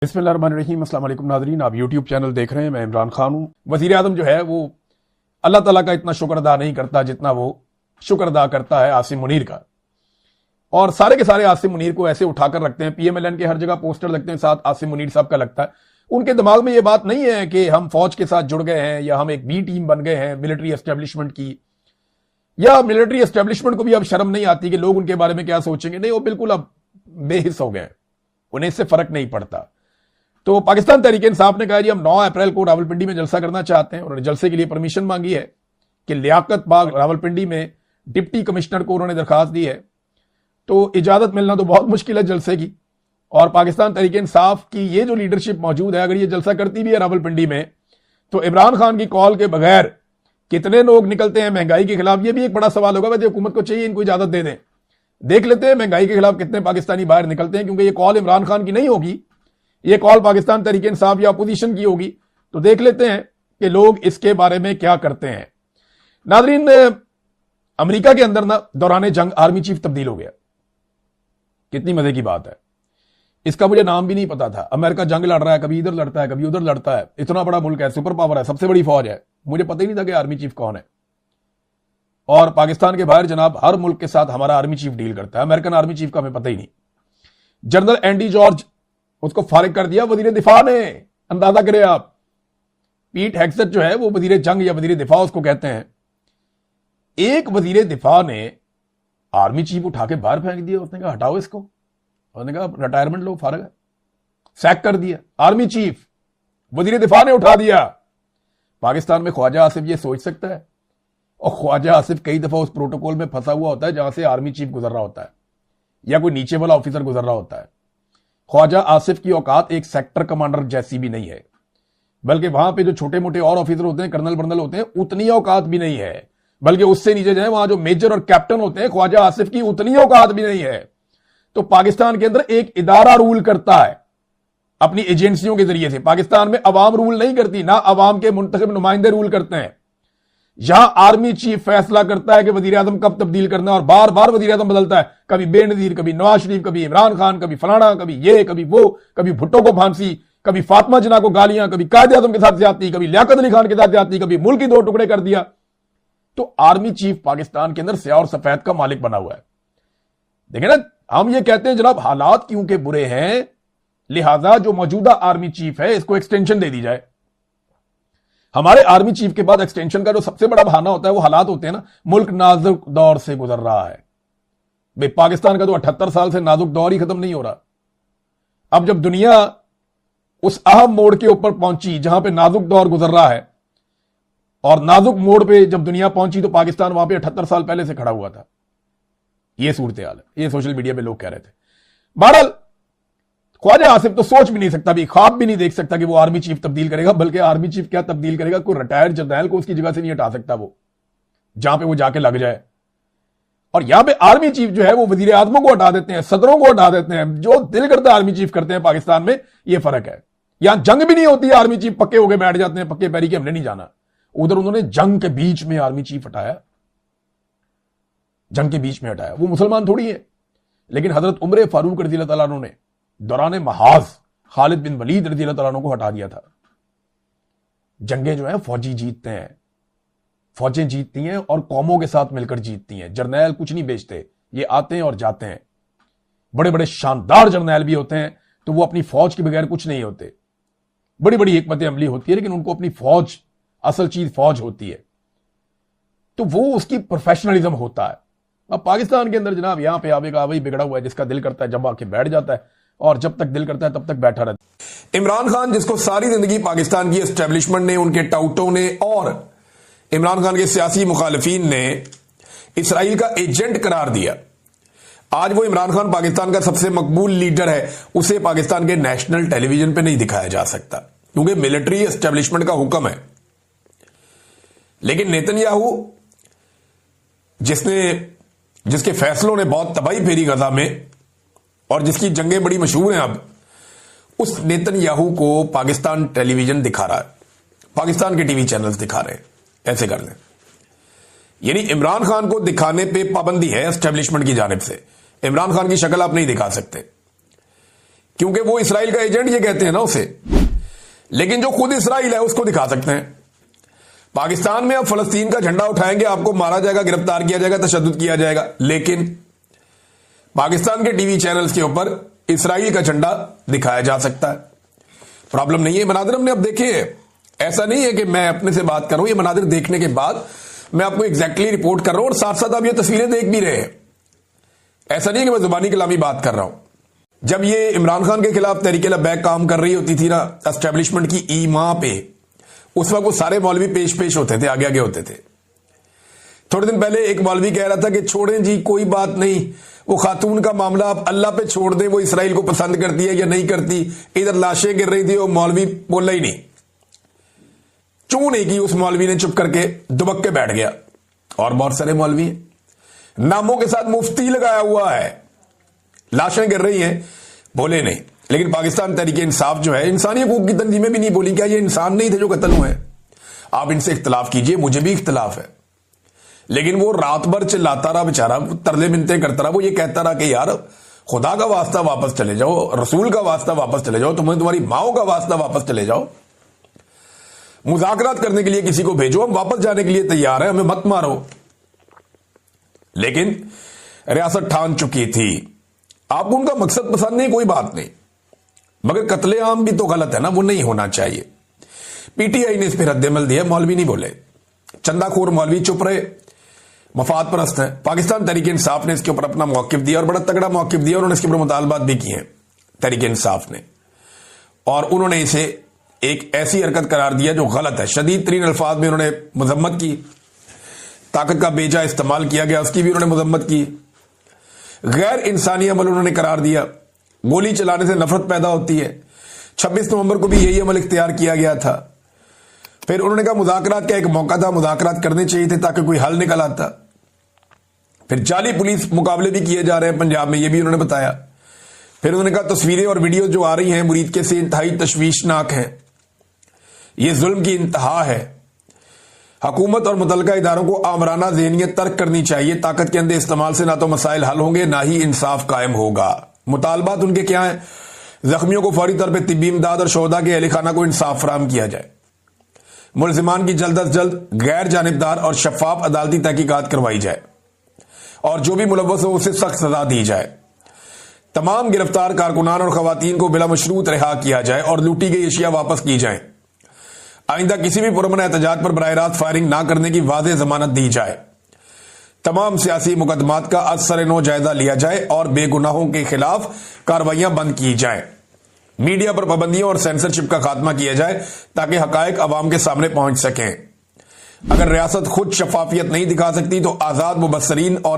बिस्मिल्लाहिर्रहमानिर्रहीम। अस्सलाम वालेकुम नाज़रीन, आप यूट्यूब चैनल देख रहे हैं। मैं इमरान खान हूं। वज़ीर आज़म जो है वो अल्लाह ताला का इतना शुक्र अदा नहीं करता जितना वो शुक्र अदा करता है आसिम मुनीर का। और सारे के सारे आसिम मुनीर को ऐसे उठाकर रखते हैं, पीएमएलएन के हर जगह पोस्टर लगते हैं, साथ आसिम मुनीर साहब का लगता है। उनके दिमाग में ये बात नहीं है कि हम फौज के साथ जुड़ गए हैं या हम एक बी टीम बन गए हैं मिलिट्री एस्टेब्लिशमेंट की, या मिलिट्री एस्टेब्लिशमेंट को भी अब शर्म नहीं आती कि लोग उनके बारे में क्या सोचेंगे। नहीं, वो बिल्कुल अब बेहिस हो गए, उन्हें इससे फर्क नहीं पड़ता। तो पाकिस्तान तहरीक इंसाफ ने कहा जी हम 9 अप्रैल को रावलपिंडी में जलसा करना चाहते हैं। उन्होंने जलसे के लिए परमिशन मांगी है कि लियाकत बाग रावलपिंडी में डिप्टी कमिश्नर को उन्होंने दरखास्त दी है। तो इजाजत मिलना तो बहुत मुश्किल है जलसे की, और पाकिस्तान तहरीक इंसाफ की ये जो लीडरशिप मौजूद है, अगर ये जलसा करती भी है रावलपिंडी में, तो इमरान खान की कॉल के बगैर कितने लोग निकलते हैं महंगाई के खिलाफ, ये भी एक बड़ा सवाल होगा। वैसे हुकूमत को चाहिए इनको इजाजत दे दें, देख लेते हैं महंगाई के खिलाफ कितने पाकिस्तानी बाहर निकलते हैं, क्योंकि ये कॉल इमरान खान की नहीं होगी, ये कॉल पाकिस्तान तहरीक इंसाफ या अपोजिशन की होगी। तो देख लेते हैं कि लोग इसके बारे में क्या करते हैं। नाज़रीन, अमेरिका के अंदर ना दौरान जंग आर्मी चीफ तब्दील हो गया। कितनी मजे की बात है, इसका मुझे नाम भी नहीं पता था। अमेरिका जंग लड़ रहा है, कभी इधर लड़ता है कभी उधर लड़ता है, इतना बड़ा मुल्क है, सुपर पावर है, सबसे बड़ी फौज है, मुझे पता ही नहीं था कि आर्मी चीफ कौन है। और पाकिस्तान के बाहर जनाब हर मुल्क के साथ हमारा आर्मी चीफ डील करता है, अमेरिकन आर्मी चीफ का हमें पता ही नहीं। जनरल एंडी जॉर्ज, उसको फारिग कर दिया वजीर दिफा ने। अंदाजा करें आप, पीट हेग्सेट जो है वो वजीर जंग या वजीर दिफा उसको कहते हैं। एक वजीर दिफा ने आर्मी चीफ उठा के बाहर फेंक दिया। उसने कहा हटाओ इसको, उसने कहा रिटायरमेंट लो, फारिग है, सैक कर दिया। आर्मी चीफ वजीर दिफा ने उठा दिया। पाकिस्तान में ख्वाजा आसिफ ये सोच सकता है? और ख्वाजा आसिफ कई दफा उस प्रोटोकॉल में फंसा हुआ होता है जहां से आर्मी चीफ गुजर रहा होता है या कोई नीचे वाला ऑफिसर गुजर रहा होता है। ख्वाजा आसिफ की औकात एक सेक्टर कमांडर जैसी भी नहीं है, बल्कि वहां पे जो छोटे मोटे और ऑफिसर होते हैं, कर्नल बर्नल होते हैं, उतनी औकात भी नहीं है, बल्कि उससे नीचे जो है वहां जो मेजर और कैप्टन होते हैं, ख्वाजा आसिफ की उतनी औकात भी नहीं है। तो पाकिस्तान के अंदर एक इदारा रूल करता है अपनी एजेंसियों के जरिए से। पाकिस्तान में अवाम रूल नहीं करती, ना अवाम के मुंतखब नुमाइंदे रूल करते हैं। यहां आर्मी चीफ फैसला करता है कि वजीर आजम कब तब्दील करना है, और बार बार वजीर आजम बदलता है, कभी बेनजीर, कभी नवाज शरीफ, कभी इमरान खान, कभी फलाना, कभी ये, कभी वो, कभी भुट्टो को फांसी, कभी फातिमा जिन्ना को गालियां, कभी कायदे आजम के साथ ज्यादती, कभी लियाकत अली खान के साथ ज्यादती, कभी मुल्क ही 2 टुकड़े कर दिया। तो आर्मी चीफ पाकिस्तान के अंदर स्याह और सफेद का मालिक बना हुआ है। देखें ना, हम ये कहते हैं जनाब हालात क्योंकि बुरे हैं, लिहाजा जो मौजूदा आर्मी चीफ है इसको एक्सटेंशन दे दी जाए। हमारे आर्मी चीफ के बाद एक्सटेंशन का जो सबसे बड़ा बहाना होता है वो हालात होते हैं ना, मुल्क नाजुक दौर से गुजर रहा है। भाई पाकिस्तान का तो 78 साल से नाजुक दौर ही खत्म नहीं हो रहा। अब जब दुनिया उस अहम मोड़ के ऊपर पहुंची जहां पे नाजुक दौर गुजर रहा है, और नाजुक मोड़ पे जब दुनिया पहुंची तो पाकिस्तान वहां पे 78 साल पहले से खड़ा हुआ था। यह सूरत हाल है, ये सोशल मीडिया पे लोग कह रहे थे। बहरहाल ख्वाजा आसिफ तो सोच भी नहीं सकता, भी ख्वाब भी नहीं देख सकता कि वो आर्मी चीफ तब्दील करेगा, बल्कि आर्मी चीफ क्या तब्दील करेगा, कोई रिटायर्ड जर्नैल को उसकी जगह से नहीं हटा सकता वो, जहां पे वो जाके लग जाए। और यहां पे आर्मी चीफ जो है वो वजीर आजमों को हटा देते हैं, सदरों को हटा देते हैं, जो दिल करता है आर्मी चीफ करते हैं। पाकिस्तान में ये फर्क है, यहां जंग भी नहीं होती, आर्मी चीफ पक्के होकर बैठ जाते हैं, पक्के पैरी के हमने नहीं जाना। उधर उन्होंने जंग के बीच में आर्मी चीफ हटाया, जंग के बीच में हटाया। वो मुसलमान थोड़ी है, लेकिन हजरत उमर फारूक रज़ी अल्लाह तआला ने दौरान महाज खालिद बिन वलीद रज़ी अल्लाह तआला को हटा दिया था। जंगें जो है फौजी जीतते हैं, फौजें जीतती हैं और कौमों के साथ मिलकर जीतती हैं। जर्नैल कुछ नहीं बेचते, ये आते हैं और जाते हैं। बड़े बड़े शानदार जर्नैल भी होते हैं, तो वो अपनी फौज के बगैर कुछ नहीं होते। बड़ी बड़ी हिकमत अमली होती है, लेकिन उनको अपनी फौज, असल चीज फौज होती है, तो वो उसकी प्रोफेशनलिज्म होता है। अब पाकिस्तान के अंदर जनाब यहां पे आवेगा वही बिगड़ा हुआ है, जिसका दिल करता है जब आके बैठ जाता है, और जब तक दिल करता है तब तक बैठा रहता है। इमरान खान, जिसको सारी जिंदगी पाकिस्तान की एस्टेब्लिशमेंट ने, उनके टाउटों ने और इमरान खान के सियासी मुखालिफिन ने इसराइल का एजेंट करार दिया, आज वो इमरान खान पाकिस्तान का सबसे मकबूल लीडर है, उसे पाकिस्तान के नेशनल टेलीविजन पे नहीं दिखाया जा सकता, क्योंकि मिलिट्री एस्टेब्लिशमेंट का हुक्म है। लेकिन नेतन्याहू, जिसके फैसलों ने बहुत तबाही फेरी गजा में और जिसकी जंगें बड़ी मशहूर हैं, अब उस नेतन्याहू को पाकिस्तान टेलीविजन दिखा रहा है, पाकिस्तान के टीवी चैनल्स दिखा रहे हैं। ऐसे कर लें, यानी इमरान खान को दिखाने पे पाबंदी है एस्टेब्लिशमेंट की जानिब से। इमरान खान की शक्ल आप नहीं दिखा सकते, क्योंकि वो इसराइल का एजेंट ये कहते हैं ना उसे। लेकिन जो खुद इसराइल है उसको दिखा सकते हैं। पाकिस्तान में अब फलस्तीन का झंडा उठाएंगे, आपको मारा जाएगा, गिरफ्तार किया जाएगा, तशद्दुद किया जाएगा, लेकिन पाकिस्तान के टीवी चैनल्स के ऊपर इसराइल का झंडा दिखाया जा सकता है। प्रॉब्लम नहीं है। मनादिर हमने अब देखे हैं, ऐसा नहीं है कि मैं अपने से बात कर रहा हूं, ये मनादिर देखने के बाद मैं आपको एग्जैक्टली रिपोर्ट कर रहा हूं और साथ साथ आप ये तस्वीरें देख भी रहे हैं। ऐसा नहीं है कि मैं जुबानी कलामी बात कर रहा हूं। जब ये इमरान खान के खिलाफ तहरीक लबैक काम कर रही होती थी ना एस्टेब्लिशमेंट की ईमा पे, उस वक्त वो सारे मौलवी पेश होते थे, आगे आगे होते थे। थोड़े दिन पहले एक मौलवी कह रहा था कि छोड़ें जी, कोई बात नहीं, वो खातून का मामला आप अल्लाह पे छोड़ दें, वो इसराइल को पसंद करती है या नहीं करती। इधर लाशें गिर रही थी, वो मौलवी बोला ही नहीं, चू नहीं की। उस मौलवी ने चुप करके दुबक के बैठ गया। और बहुत सारे मौलवी हैं, नामों के साथ मुफ्ती लगाया हुआ है, लाशें गिर रही हैं, बोले नहीं। लेकिन पाकिस्तान तहरीक इंसाफ जो है, इंसानी हकूक की तंजीमें भी नहीं बोली। क्या ये इंसान नहीं थे जो कत्ल हुए? आप इनसे इख्तलाफ कीजिए, मुझे भी इख्तलाफ है, लेकिन वो रात भर चिल्लाता रहा बेचारा, तरले मिनते करता रहा। वो ये कहता रहा कि यार खुदा का वास्ता वापस चले जाओ, रसूल का वास्ता वापस चले जाओ, तुम्हारी माओ का वास्ता वापस चले जाओ, मुज़ाकरात करने के लिए किसी को भेजो, हम वापस जाने के लिए तैयार है, हमें मत मारो। लेकिन रियासत ठान चुकी थी। आपको उनका मकसद पसंद नहीं, कोई बात नहीं, मगर कत्लेआम भी तो गलत है ना, वो नहीं होना चाहिए। पीटीआई ने इस पर रद्दमल दिया, मौलवी नहीं बोले, चंदाखोर मौलवी चुप रहे, मफाद परस्त है। पाकिस्तान तहरीक इंसाफ ने इसके ऊपर अपना मौकिफ दिया और बड़ा तगड़ा मौकिफ दिया। उन्होंने इसके ऊपर मुतालबात भी किए तहरीक इंसाफ ने, और उन्होंने इसे एक ऐसी हरकत करार दिया जो गलत है। शदीद तरीन अल्फाज में उन्होंने मजम्मत की, ताकत का बेजा इस्तेमाल किया गया उसकी भी उन्होंने मजम्मत की। गैर इंसानी अमल उन्होंने करार दिया। गोली चलाने से नफरत पैदा होती है। 26 नवंबर को भी यही अमल इख्तियार किया गया था। फिर उन्होंने कहा मुज़ाकरात का एक मौका था, मुज़ाकरात करने चाहिए थे ताकि कोई हल निकल आता। फिर जाली पुलिस मुकाबले भी किए जा रहे हैं पंजाब में, ये भी उन्होंने बताया। फिर उन्होंने कहा तस्वीरें और वीडियो जो आ रही हैं मुरीद के से इंतहाई तशवीशनाक हैं, ये जुल्म की इंतहा है। हुकूमत और मुतलका इदारों को आमराना ज़हनियत तर्क करनी चाहिए। ताकत के अंदर इस्तेमाल से ना तो मसाइल हल होंगे, ना ही इंसाफ कायम होगा। मुतालबात उनके क्या हैं? जख्मियों को फौरी तौर पर तिब्बी इमदाद और शोहदा के अहल खाना को इंसाफ फराहम किया जाए। मुलजिमान की जल्द अज जल्द गैर जानिबदार और शफाफ अदालती तहकीकात करवाई जाए और जो भी मुलव्वस हो उसे सख्त सजा दी जाए। तमाम गिरफ्तार कारकुनान और खवातीन को बिला मशरूत रिहा किया जाए और लूटी गई अशिया वापस की जाए। आइंदा किसी भी पुरअमन एहतजाज पर बराह रास्त फायरिंग ना करने की वाज़ेह जमानत दी जाए। तमाम सियासी मुकदमात का असर-ए-नौ जायजा लिया जाए और बेगुनाहों के खिलाफ कार्रवाइयां बंद की जाए। मीडिया पर पाबंदियों और सेंसरशिप का खात्मा किया जाए ताकि हकायक अवाम के सामने पहुंच सकें। अगर रियासत खुद शफाफियत नहीं दिखा सकती तो आजाद मुबस्सरीन और